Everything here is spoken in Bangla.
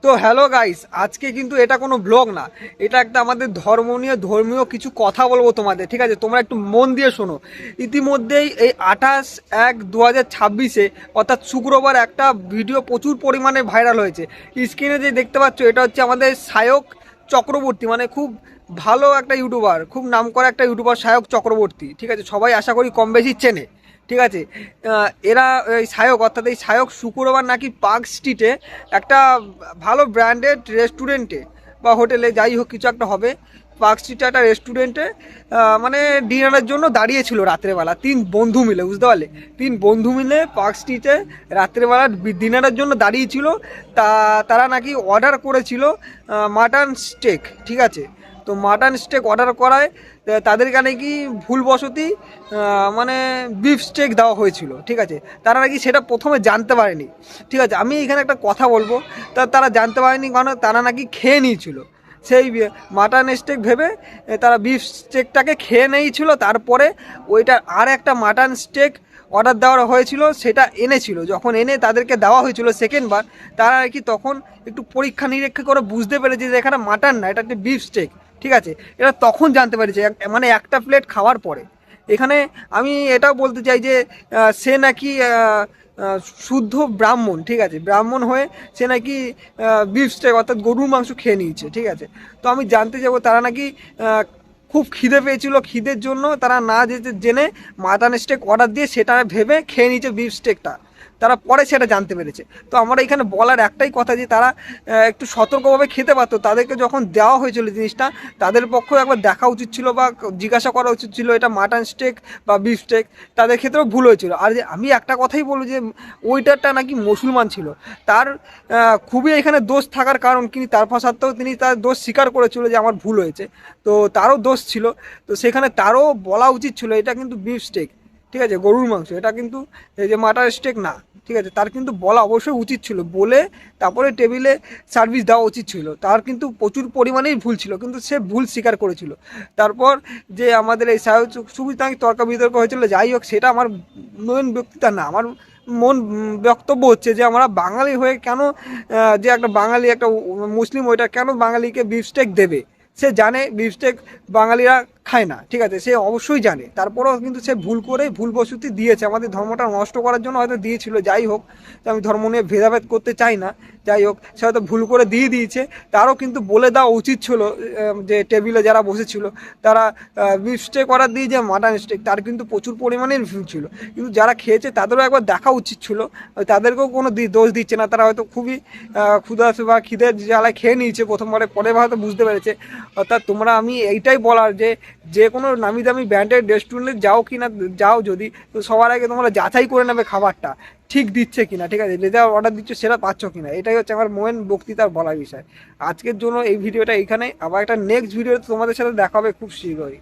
তো হ্যালো গাইস, আজকে কিন্তু এটা কোনো ব্লগ না, এটা একটা আমাদের ধর্মীয় কিছু কথা বলবো তোমাদের। ঠিক আছে, তোমরা একটু মন দিয়ে শোনো। ইতিমধ্যেই এই 28/1/2026 অর্থাৎ শুক্রবার একটা ভিডিও প্রচুর পরিমাণে ভাইরাল হয়েছে। স্ক্রিনে যে দেখতে পাচ্ছ এটা হচ্ছে আমাদের সায়ক চক্রবর্তী, মানে খুব ভালো একটা ইউটিউবার, খুব নামকরা একটা ইউটিউবার সায়ক চক্রবর্তী। ঠিক আছে, সবাই আশা করি কম বেশি চেনে। ঠিক আছে, এরা এই সায়ক অর্থাৎ এই সায়ক শুক্রবার নাকি পার্ক স্ট্রিটে একটা ভালো ব্র্যান্ডেড রেস্টুরেন্টে বা হোটেলে, যাই হোক কিছু একটা হবে, পার্ক স্ট্রিটে একটা রেস্টুরেন্টে মানে ডিনারের জন্য দাঁড়িয়েছিল রাত্রেবেলা। তিন বন্ধু মিলে, বুঝতে পারলে, তিন বন্ধু মিলে পার্ক স্ট্রিটে রাত্রেবেলা ডিনারের জন্য দাঁড়িয়েছিল। তারা নাকি অর্ডার করেছিল মাটন স্টেক। ঠিক আছে, তো মাটন স্টেক অর্ডার করায় তাদেরকে নাকি ভুলবশতই মানে বিফ স্টেক দেওয়া হয়েছিল। ঠিক আছে, তারা নাকি সেটা প্রথমে জানতে পারেনি। ঠিক আছে, আমি এখানে একটা কথা বলবো, তারা জানতে পারেনি কারণ তারা নাকি খেয়ে নিয়েছিল সেই মাটন স্টেক ভেবে। তারা বিফ স্টেকটাকে খেয়ে নিয়েছিল, তারপরে ওইটার আর একটা মাটন স্টেক অর্ডার দেওয়া হয়েছিল, সেটা এনেছিল। যখন এনে তাদেরকে দেওয়া হয়েছিল সেকেন্ডবার, তারা আর কি তখন একটু পরীক্ষা নিরীক্ষা করে বুঝতে পেরেছে যে এখানে মাটন না, এটা একটা বিফ স্টেক। ঠিক আছে, এটা তখন জানতে পেরেছে, মানে একটা প্লেট খাওয়ার পরে। এখানে আমি এটাও বলতে চাই যে সে নাকি শুদ্ধ ব্রাহ্মণ। ঠিক আছে, ব্রাহ্মণ হয়ে সে নাকি বিফ স্টেক অর্থাৎ গরুর মাংস খেয়ে নিয়েছে। ঠিক আছে, তো আমি জানতে যাবো তারা নাকি খুব খিদে পেয়েছিল, খিদের জন্য তারা না যেতে জেনে মাটন স্টেক অর্ডার দিয়ে সেটা ভেবে খেয়ে নিয়েছে বিফ স্টেকটা। তারা পরে সেটা জানতে পেরেছে। তো আমার এখানে বলার একটাই কথা যে তারা একটু সতর্কভাবে খেতে পারতো। তাদেরকে যখন দেওয়া হয়েছিল জিনিসটা, তাদের পক্ষেও একবার দেখা উচিত ছিল বা জিজ্ঞাসা করা উচিত ছিল এটা মাটন স্টেক বা বিফ স্টেক। তাদের ক্ষেত্রেও ভুল হয়েছিল। আর যে আমি একটা কথাই বলবো যে ওইটারটা নাকি মুসলমান ছিল, তার খুবই এখানে দোষ থাকার কারণ কিন্তু তার সত্ত্বেও তিনি তার দোষ স্বীকার করেছিল যে আমার ভুল হয়েছে। তো তারও দোষ ছিল, তো সেখানে তারও বলা উচিত ছিল এটা কিন্তু বিফ স্টেক। ঠিক আছে, গরুর মাংস, এটা কিন্তু এই যে মাটন স্টেক না। ঠিক আছে, তার কিন্তু বলা অবশ্যই উচিত ছিল, বলে তারপরে টেবিলে সার্ভিস দেওয়া উচিত ছিল। তার কিন্তু প্রচুর পরিমাণেই ভুল ছিল, কিন্তু সে ভুল স্বীকার করেছিল। তারপর যে আমাদের এই সুবিধা তর্ক বিতর্ক হয়েছিল, যাই হোক সেটা আমার মেন বক্তৃতা না। আমার মন বক্তব্য হচ্ছে যে আমরা বাঙালি হয়ে কেন যে একটা বাঙালি একটা মুসলিম ওইটা কেন বাঙালিকে বিফস্টেক দেবে? সে জানে বিফস্টেক বাঙালিরা খায় না। ঠিক আছে, সে অবশ্যই জানে, তারপরেও কিন্তু সে ভুল করে ভুলবশতই দিয়েছে, আমাদের ধর্মটা নষ্ট করার জন্য হয়তো দিয়েছিল। যাই হোক, তো আমি ধর্ম নিয়ে ভেদাভেদ করতে চাই না। যাই হোক, সে হয়তো ভুল করে দিয়ে দিয়েছে, তারও কিন্তু বলে দেওয়া উচিত ছিল যে টেবিলে যারা বসেছিল তারা বিফ স্টেক অর্ডার দিয়ে যে মাটন স্টেক, তার কিন্তু প্রচুর পরিমাণের ভুল ছিল। কিন্তু যারা খেয়েছে তাদেরও একবার দেখা উচিত ছিল। তাদেরকেও কোনো দোষ দিচ্ছে না, তারা হয়তো খুবই ক্ষুধার্ত বা খিদের জ্বালায় খেয়ে নিয়েছে প্রথমবারে, পরে হয়তো বুঝতে পেরেছে। অর্থাৎ তোমরা, আমি এইটাই বলার যে কোনো নামি দামি ব্র্যান্ডেড রেস্টুরেন্টে যাও কি না যাও যদি, তো সবার আগে তোমরা যাচাই করে নেবে খাবারটা ঠিক দিচ্ছে কিনা। ঠিক আছে, যেটা অর্ডার দিচ্ছ সেটা পাচ্ছ কিনা, এটাই হচ্ছে আমার মেন বক্তৃতার বলার বিষয়। আজকের জন্য এই ভিডিওটা এইখানে, আবার একটা নেক্সট ভিডিওতে তোমাদের সাথে দেখা হবে খুব শীঘ্রই।